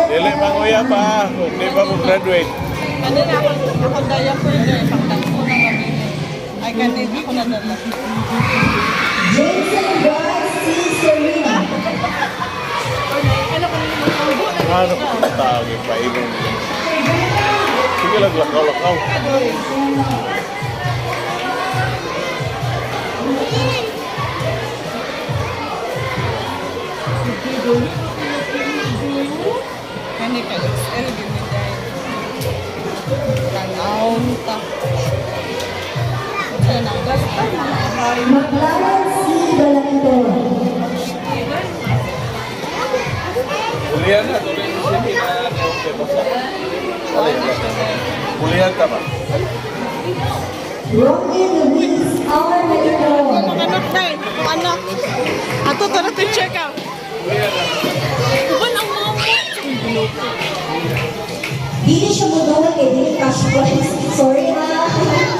Dili manguya pa, di ba mo graduate? Kanina ako diaper there, pagdako na kami. Ay, kanina ako nadala. Jason Bryce C. Serena. Ano ko tawag pa ibang. Sige lang lakaw-lakaw. Kani ka XL din ni Day. Tanaw ta. Sana basta na. McLaren C. Galantor. Kuliah na, tuloy mo siya na okay basta. Kuliah ka ba? Rocky Luis R. Medicor. Anak Day, anak. Ato tara to check out. Uban ang mama. Dili siya mo doon kay Dili Cash Sorry ha.